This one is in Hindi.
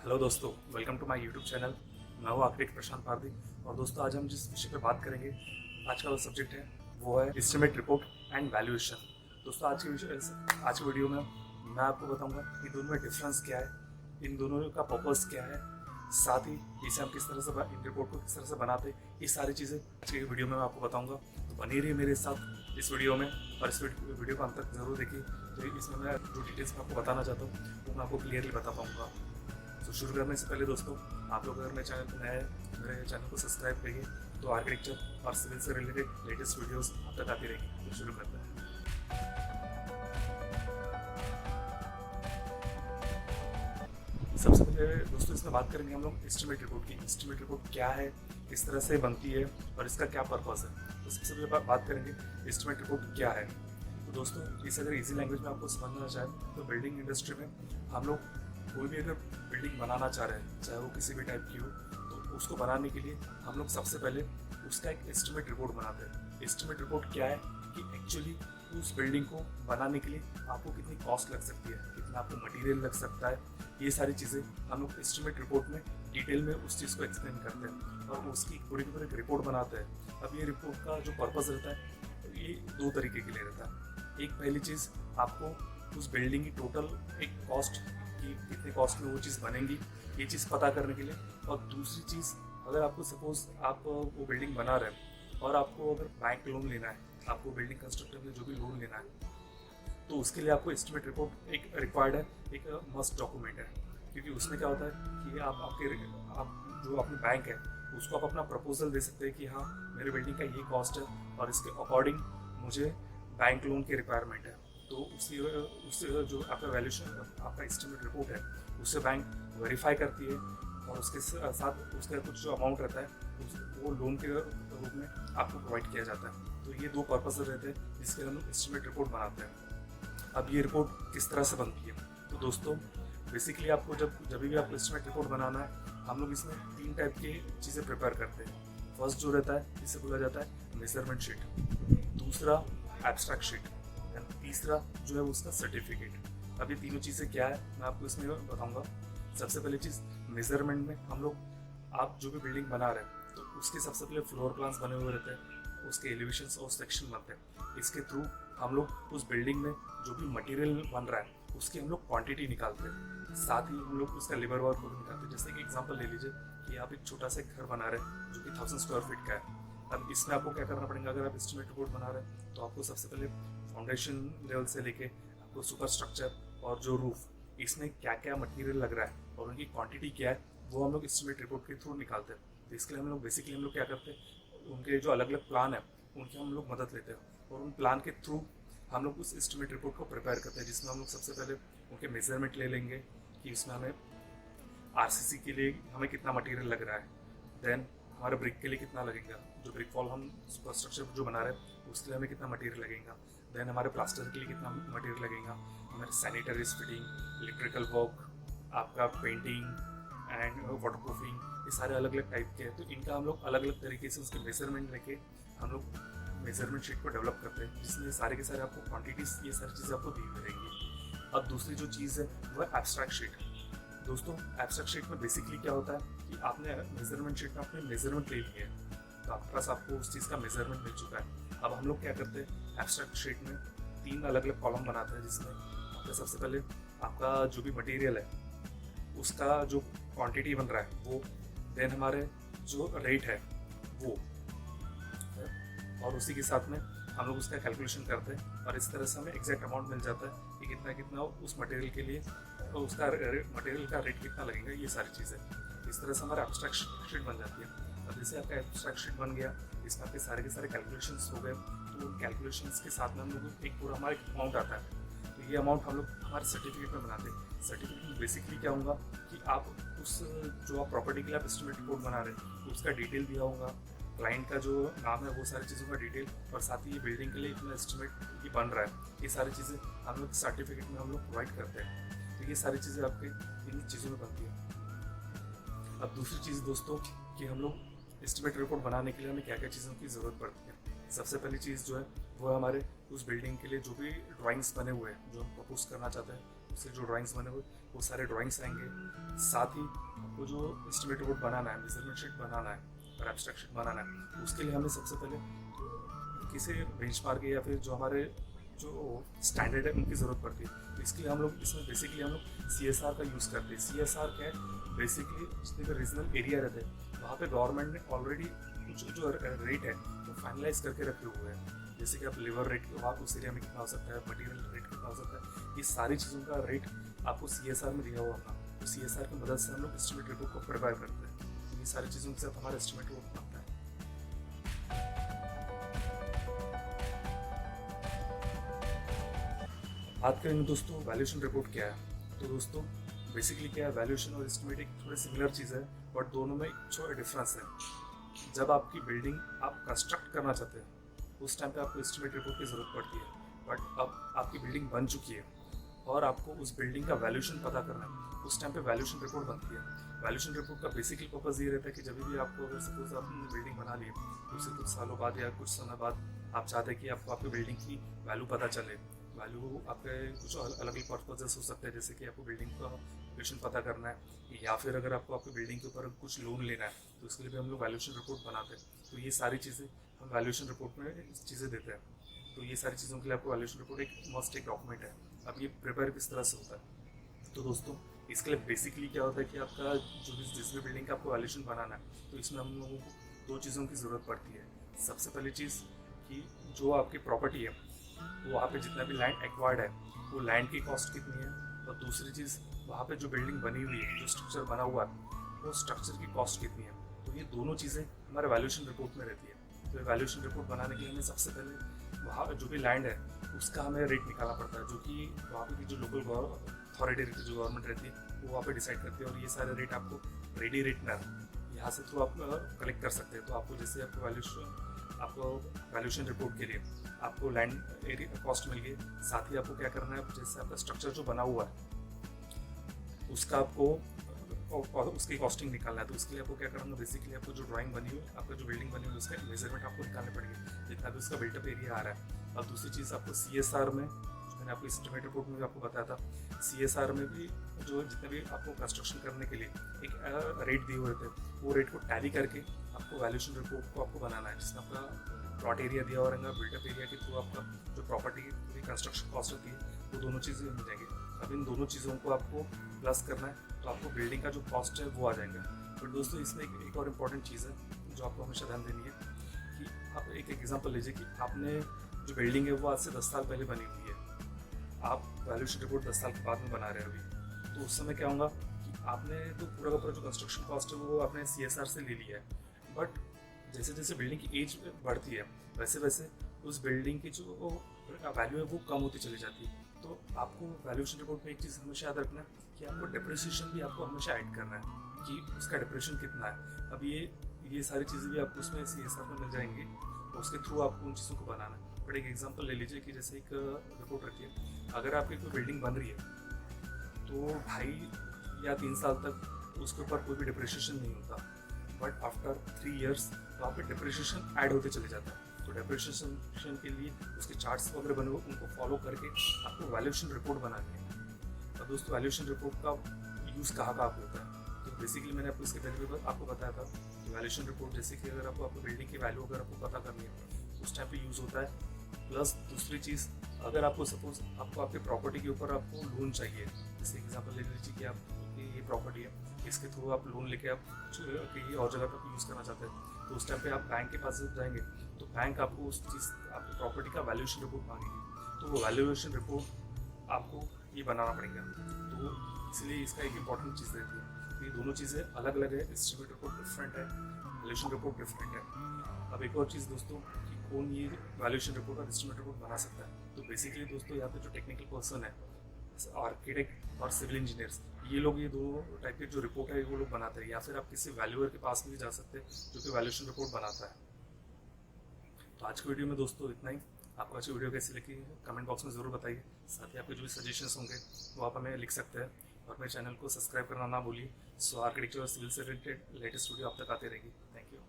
हेलो दोस्तों, welcome to my YouTube channel. मैं हूँ आर्किटेक्ट प्रशांत पारदी। और दोस्तों, आज हम जिस विषय पे बात करेंगे, आज का जो सब्जेक्ट है वो है एस्टिमेट रिपोर्ट एंड वैल्यूएशन। दोस्तों, आज की वीडियो में मैं आपको बताऊंगा कि दोनों में डिफरेंस क्या है, इन दोनों का पर्पस क्या है, साथ ही इसे हम किस तरह से इन रिपोर्ट को किस तरह से बनाते हैं, ये सारी चीज़ें आज की वीडियो में मैं आपको बताऊंगा। तो बनी रहिए मेरे साथ इस वीडियो में, और इस वीडियो को अंत तक जरूर देखिए। तो इसमें मैं जो डिटेल्स मैं आपको बताना चाहता हूँ वो मैं आपको क्लियरली बता पाऊँगा। तो शुरू करने से पहले दोस्तों, आप लोग अगर मेरे चैनल पर नए हैं, मेरे चैनल को सब्सक्राइब करिए, तो आर्किटेक्चर और सिविल से रिलेटेड लेटेस्ट वीडियोस आप तक आती रहेंगी। तो शुरू करते हैं। सबसे पहले दोस्तों, इसमें बात करेंगे हम लोग एस्टिमेट रिपोर्ट की। एस्टिमेट रिपोर्ट क्या है, किस तरह से बनती है और इसका क्या पर्पस है। तो सबसे पहले बात करेंगे एस्टिमेट रिपोर्ट क्या है। तो दोस्तों, इसे अगर इजी लैंग्वेज में आपको समझना चाहें तो बिल्डिंग इंडस्ट्री में हम लोग कोई भी अगर बिल्डिंग बनाना चाह रहे हैं, चाहे वो किसी भी टाइप की हो, तो उसको बनाने के लिए हम लोग सबसे पहले उसका एक एस्टिमेट रिपोर्ट बनाते हैं। एस्टिमेट रिपोर्ट क्या है कि एक्चुअली उस बिल्डिंग को बनाने के लिए आपको कितनी कॉस्ट लग सकती है, कितना आपको मटेरियल लग सकता है, ये सारी चीज़ें हम लोग एस्टिमेट रिपोर्ट में डिटेल में उस चीज़ को एक्सप्लेन करते हैं और उसकी पूरी की पूरी एक रिपोर्ट बनाते हैं। अब ये रिपोर्ट का जो पर्पज़ रहता है, ये दो तरीके के लिए रहता है। एक पहली चीज़, आपको उस बिल्डिंग की टोटल एक कॉस्ट कि कितने कॉस्ट में वो चीज़ बनेगी, ये चीज़ पता करने के लिए। और दूसरी चीज़, अगर आपको सपोज आप वो बिल्डिंग बना रहे हैं और आपको अगर बैंक लोन लेना है, आपको बिल्डिंग कंस्ट्रक्टर में जो भी लोन लेना है, तो उसके लिए आपको एस्टिमेट रिपोर्ट एक रिक्वायर्ड है, एक मस्ट डॉक्यूमेंट है। क्योंकि उसमें क्या होता है कि आप जो अपनी बैंक है उसको आप अपना प्रपोजल दे सकते हैं कि हाँ, मेरे बिल्डिंग का ये कॉस्ट है और इसके अकॉर्डिंग मुझे बैंक लोन की रिक्वायरमेंट है। तो उससे जो आपका वैल्यूएशन, आपका एस्टिमेट रिपोर्ट है, उससे बैंक वेरीफाई करती है और उसके साथ उसका कुछ जो अमाउंट रहता है वो लोन के रूप में आपको प्रोवाइड किया जाता है। तो ये दो पर्पस रहते हैं जिसके हम लोग एस्टिमेट रिपोर्ट बनाते हैं। अब ये रिपोर्ट किस तरह से बनती है, तो दोस्तों बेसिकली आपको जब भी आपको एस्टिमेट रिपोर्ट बनाना है, हम लोग इसमें तीन टाइप की चीज़ें प्रिपेयर करते हैं। फर्स्ट जो रहता है, इसे बोला जाता है मेजरमेंट शीट, दूसरा एब्स्ट्रैक्ट शीट, एंड तीसरा जो है उसका सर्टिफिकेट। अब ये तीनों चीज़ें क्या है मैं आपको इसमें बताऊंगा। सबसे पहली चीज़, मेजरमेंट में हम लोग, आप जो भी बिल्डिंग बना रहे हैं तो उसके सबसे पहले फ्लोर प्लान्स बने हुए रहते हैं, उसके एलिवेशंस और सेक्शन बनते हैं। इसके थ्रू हम लोग उस बिल्डिंग में जो भी मटेरियल बन रहा है उसकी हम लोग क्वांटिटी निकालते हैं, साथ ही हम लोग उसका लेबर वर्क को भी निकालते हैं। जैसे कि एग्जांपल ले लीजिए कि आप एक छोटा सा घर बना रहे हैं जो कि 1000 स्क्वायर फीट का है। अब इसमें आपको क्या करना पड़ेगा, अगर आप एस्टिमेट रिपोर्ट बना रहे हैं तो आपको सबसे पहले फाउंडेशन लेवल से लेके आपको सुपर स्ट्रक्चर और जो रूफ, इसमें क्या क्या मटेरियल लग रहा है और उनकी क्वांटिटी क्या है, वो हम लोग एस्टिमेट रिपोर्ट के थ्रू निकालते हैं। तो इसके लिए हम लोग क्या करते हैं, उनके जो अलग अलग प्लान है उनकी हम लोग मदद लेते हैं और उन प्लान के थ्रू हम लोग उस एस्टिमेट रिपोर्ट को प्रिपेयर करते हैं, जिसमें हम लोग सबसे पहले उनके मेजरमेंट ले लेंगे कि इसमें हमें आरसीसी के लिए हमें कितना मटेरियल लग रहा है, देन हमारे ब्रिक के लिए कितना लगेगा, जो ब्रिक वॉल हम सुपर स्ट्रक्चर जो बना रहे हैं उसके लिए हमें कितना मटेरियल लगेगा, देन हमारे प्लास्टर के लिए कितना मटेरियल लगेगा, हमारे सैनिटरीज फिटिंग, इलेक्ट्रिकल वर्क, आपका पेंटिंग एंड वाटरप्रूफिंग, ये सारे अलग अलग टाइप के हैं। तो इनका हम लोग अलग अलग तरीके से उसके मेजरमेंट लेके हम लोग मेजरमेंट शीट को डेवलप करते हैं, जिसमें सारे के सारे आपको क्वांटिटीज, ये सारी चीज़ें आपको दी हुई रहेंगी। अब दूसरी जो चीज़ है वो है एब्स्ट्रैक्ट शीट। दोस्तों, एब्स्ट्रैक्ट शीट में बेसिकली क्या होता है कि आपने मेजरमेंट शीट में अपने मेजरमेंट ले लिए हैं, तो आपके पास आपको उस चीज़ का मेजरमेंट मिल चुका है। अब हम लोग क्या करते हैं, एब्स्ट्रैक्ट शीट में तीन अलग अलग कॉलम बनाते हैं, जिसमें आपका सबसे पहले आपका जो भी मटेरियल है उसका जो क्वांटिटी बन रहा है वो, देन हमारे जो रेट है वो, और उसी के साथ में हम लोग उसका कैलकुलेशन करते हैं और इस तरह से हमें एग्जैक्ट अमाउंट मिल जाता है कि कितना कितना उस मटेरियल के लिए, उसका मटेरियल का रेट कितना लगेगा, ये सारी चीज़ें। इस तरह से हमारा एब्स्ट्रैक्ट शीट बन जाती है। अब जैसे आपका एब्स्ट्रैक्ट शीट बन गया, इसमें आपके सारे के सारे कैलकुलेशंस हो गए, तो उन कैलकुलेशंस के साथ में हम लोग एक पूरा हमारा अमाउंट आता है। तो ये अमाउंट हम लोग हमारे सर्टिफिकेट में बनाते हैं। सर्टिफिकेट में बेसिकली क्या होगा कि आप उस जो आप प्रॉपर्टी के लिए आप एस्टिमेट रिपोर्ट बना रहे हैं उसका डिटेल दिया होगा, क्लाइंट का जो नाम है वो सारी चीज़ों का डिटेल, और साथ ही ये बिल्डिंग के लिए इतना एस्टिमेट ये बन रहा है, ये सारी चीज़ें हम लोग सर्टिफिकेट में हम लोग प्रोवाइड करते हैं। तो ये सारी चीज़ें आपके इन चीज़ों में बनती है। अब दूसरी चीज़ दोस्तों कि हम लोग एस्टिमेट रिपोर्ट बनाने के लिए हमें क्या क्या चीज़ों की ज़रूरत पड़ती है। सबसे पहली चीज़ जो है वो है हमारे उस बिल्डिंग के लिए जो भी ड्राइंग्स बने हुए हैं जो हम प्रपोज करना चाहते हैं, उससे जो ड्राइंग्स बने हुए वो सारे ड्राइंग्स आएंगे। साथ ही आपको जो एस्टिमेट रिपोर्ट बनाना है, मेजरमेंट शीट बनाना है और एब्स्ट्रैक्ट शीट बनाना है, उसके लिए हमें सबसे पहले किसी बेंचमार्क या फिर जो हमारे जो स्टैंडर्ड है उनकी ज़रूरत पड़ती है। तो इसके लिए हम लोग इसमें बेसिकली हम लोग CSR का यूज़ करते हैं। CSR क्या है, बेसिकली जितने भी रीजनल एरिया रहते हैं वहाँ पे गवर्नमेंट ने ऑलरेडी जो रेट है वो फाइनलाइज करके रखे हुए हैं। जैसे कि आप लेबर रेट वहाँ उस एरिया में कितना हो सकता है, मटीरियल रेट कितना हो सकता है, ये सारी चीज़ों का रेट आपको CSR में दिया हुआ होगा। तो CSR की मदद से हम लोग एस्टिमेट रिपोर्ट को प्रिपेयर करते हैं। तो ये सारी चीज़ों के साथ हमारा एस्टिमेट रिपोर्ट बनता है। बात करेंगे दोस्तों वैल्यूएशन रिपोर्ट क्या है। तो दोस्तों बेसिकली क्या है, वैल्यूएशन और एस्टिमेट एक थोड़ी सिमिलर चीज़ है, बट दोनों में एक छोटा डिफरेंस है। जब आपकी बिल्डिंग आप कंस्ट्रक्ट करना चाहते हैं उस टाइम पे आपको एस्टिमेट रिपोर्ट की ज़रूरत पड़ती है। बट अब आपकी बिल्डिंग बन चुकी है और आपको उस बिल्डिंग का वैल्यूएशन पता करना है, उस टाइम पे वैल्यूएशन रिपोर्ट बनती है। वैल्यूएशन रिपोर्ट का बेसिकली पर्पस ये रहता है कि जब भी आपको अगर सपोज आपने बिल्डिंग बना ली तो उससे कुछ सालों बाद या कुछ समय बाद आप चाहते हैं कि आपको आपकी बिल्डिंग की वैल्यू पता चले। वैल्यू आपके कुछ अलग अलग पर्पजेस हो सकते हैं, जैसे कि आपको बिल्डिंग का वैल्यूएशन पता करना है, या फिर अगर आपको आपकी बिल्डिंग के ऊपर कुछ लोन लेना है तो उसके लिए भी हम लोग वैल्यूएशन रिपोर्ट बनाते हैं। तो ये सारी चीज़ें हम वैल्यूएशन रिपोर्ट में चीज़ें देते हैं। तो ये सारी चीज़ों के लिए आपको वैल्यूएशन रिपोर्ट एक मस्ट एक डॉक्यूमेंट है। अब ये प्रिपेयर किस तरह से होता है, तो दोस्तों इसके लिए बेसिकली क्या होता है कि आपका जो भी जिस भी बिल्डिंग का आपको वैल्यूएशन बनाना है तो इसमें हम लोगों को दो चीज़ों की ज़रूरत पड़ती है। सबसे पहली चीज़ कि जो आपकी प्रॉपर्टी है वो वहाँ पे जितना भी लैंड एक्वायर्ड है वो लैंड की कॉस्ट कितनी है, और दूसरी चीज़ वहाँ पे जो बिल्डिंग बनी हुई है, जो स्ट्रक्चर बना हुआ है वो स्ट्रक्चर की कॉस्ट कितनी है। तो ये दोनों चीज़ें हमारे वैल्यूएशन रिपोर्ट में रहती है। तो वैल्यूएशन रिपोर्ट बनाने के लिए हमें सबसे पहले वहाँ जो भी लैंड है उसका हमें रेट निकालना पड़ता है, जो कि वहाँ पे की जो लोकल अथॉरिटी रहती है, जो गवर्नमेंट रहती है वो वहाँ पे डिसाइड करती है। और ये सारे रेट आपको रेडी रेट नर यहाँ से थ्रू आप कलेक्ट कर सकते हैं। तो आपको जैसे आपको वैल्यूएशन रिपोर्ट के लिए आपको लैंड एरिया कॉस्ट मिल गई, साथ ही आपको क्या करना है, जैसे आपका स्ट्रक्चर जो बना हुआ है उसका आपको उसकी कॉस्टिंग निकालना है। तो उसके लिए आपको क्या करना है, बेसिकली आपको जो ड्राइंग बनी हुई है, आपका जो बिल्डिंग बनी हुई है उसका मेजरमेंट आपको निकालने पड़ेगी, जितना भी उसका बिल्टअप एरिया आ रहा है। और दूसरी चीज़ आपको CSR में, मैंने आपको एस्टिमेट रिपोर्ट में भी आपको बताया था, CSR में भी जो जितने भी आपको कंस्ट्रक्शन करने के लिए एक रेट दिए हुए थे वो रेट को टैली करके आपको वैल्यूएशन रिपोर्ट को आपको बनाना है, जिसमें आपका प्लॉट एरिया दिया हुआ रहेगा, बिल्टअप एरिया के थ्रू आपका जो प्रॉपर्टी की पूरी कंस्ट्रक्शन कॉस्ट होती है वो दोनों चीज़ें मिल जाएंगी। अब इन दोनों चीज़ों को आपको प्लस करना है तो आपको बिल्डिंग का जो कॉस्ट है वो आ जाएगा। बट दोस्तों इसमें एक और इम्पॉर्टेंट चीज़ है जो आपको हमेशा ध्यान देनी है कि आप एक एग्जांपल लीजिए कि आपने जो बिल्डिंग है वो आज से 10 साल पहले बनी हुई है, आप वैल्यूएशन रिपोर्ट 10 साल के बाद में बना रहे हो अभी, तो उस समय क्या होगा कि आपने तो पूरा का पूरा जो कंस्ट्रक्शन कॉस्ट है वो आपने CSR से ले लिया है। बट जैसे जैसे बिल्डिंग की एज बढ़ती है वैसे वैसे उस बिल्डिंग की जो वैल्यू है वो कम होती चली जाती है। तो आपको वैल्यूएशन रिपोर्ट में एक चीज़ हमेशा याद रखना है कि आपको डिप्रिसिएशन भी आपको हमेशा ऐड करना है कि उसका डिप्रेशन कितना है। अब ये सारी चीज़ें भी आपको उसमें CSR में मिल जाएंगी, तो उसके थ्रू आपको उन चीज़ों को बनाना है। बट एक एग्जांपल ले लीजिए कि जैसे एक रिपोर्ट रखिए, अगर आपकी कोई बिल्डिंग बन रही है तो 2.5 या 3 साल तक उसके ऊपर कोई भी डिप्रिसिएशन नहीं होता, बट आफ्टर 3 इयर्स वहाँ पे डिप्रिसिएशन ऐड होते चले जाता है। तो डिप्रिसिएशन के लिए उसके चार्ट्स वगैरह बने हुए उनको फॉलो करके आपको वैल्यूएशन रिपोर्ट बनानी है। अब दोस्तों वैल्यूएशन रिपोर्ट का यूज़ कहाँ कहाँ होता है, तो बेसिकली मैंने आपको इसके पहले भी आपको बताया था कि वैल्यूएशन रिपोर्ट जैसे कि अगर आपको बिल्डिंग की वैल्यू अगर आपको पता करनी है उस टाइम पे यूज़ होता है। प्लस दूसरी चीज़, अगर आपको सपोज आपको आपके प्रॉपर्टी के ऊपर आपको लोन चाहिए, जैसे एग्जांपल ले लीजिए कि आपकी ये प्रॉपर्टी है, इसके थ्रू आप लोन लेके आप कहीं और जगह पर यूज़ करना चाहते हैं, तो उस टाइम पे आप बैंक के पास जाएंगे तो बैंक आपको उस चीज़ आपकी प्रॉपर्टी का वैल्यूएशन रिपोर्ट मांगेगी। तो वो वैल्यूएशन रिपोर्ट आपको ये बनाना पड़ेगा। तो इसलिए इसका एक इम्पॉर्टेंट चीज़ रहती है। तो ये दोनों चीज़ें अलग अलग है, एस्टिमेट रिपोर्ट डिफरेंट है, वैल्यूएशन रिपोर्ट डिफरेंट है। अब एक और चीज़ दोस्तों कि कौन ये वैल्यूएशन रिपोर्ट और एस्टिमेट रिपोर्ट बना सकता है, तो बेसिकली दोस्तों यहाँ पे जो टेक्निकल पर्सन है, आर्किटेक्ट और सिविल इंजीनियर्स, ये लोग ये दो टाइप के जो रिपोर्ट है वो लोग बनाते हैं, या फिर आप किसी वैल्यूअर के पास भी जा सकते हैं जो कि वैल्यूएशन रिपोर्ट बनाता है। तो आज की वीडियो में दोस्तों इतना ही। आपको आज की वीडियो कैसी लगी कमेंट बॉक्स में ज़रूर बताइए। साथ ही आपके जो भी सजेशंस होंगे वो आप हमें लिख सकते हैं, और मेरे चैनल को सब्सक्राइब करना ना भूलिए। सो आर्किटेक्चर और सिविल से रिलेटेड लेटेस्ट वीडियो आप तक आती रहेगी। Thank you.